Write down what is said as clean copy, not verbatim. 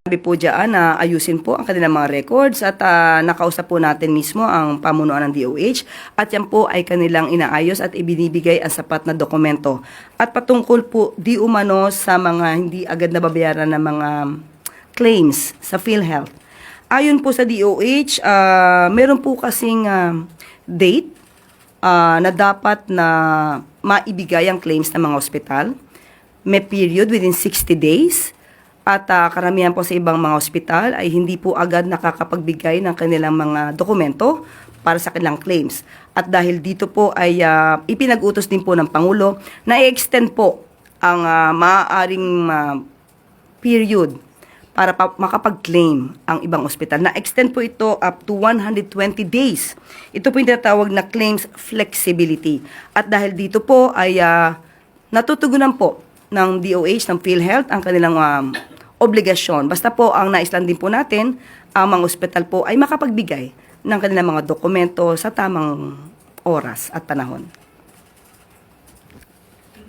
Sabi po dyan na ayusin po ang kanilang mga records at nakausap po natin mismo ang pamunuan ng DOH at yan po ay kanilang inaayos at ibinibigay ang sapat na dokumento. At patungkol po di umano sa mga hindi agad nababayaran na mga claims sa PhilHealth. Ayon po sa DOH, meron po kasing date na dapat na maibigay ang claims ng mga ospital. May period within 60 days. At karamihan po sa ibang mga ospital ay hindi po agad nakakapagbigay ng kanilang mga dokumento para sa kanilang claims. At dahil dito po ay ipinag-utos din po ng Pangulo na i-extend po ang maaaring period para makapag-claim ang ibang ospital. Na-extend po ito up to 120 days. Ito po yung tinatawag na claims flexibility. At dahil dito po ay natutugunan po ng DOH, ng PhilHealth, ang kanilang obligasyon. Basta po ang nais lang din po natin, ang mga ospital po ay makapagbigay ng kanilang mga dokumento sa tamang oras at panahon.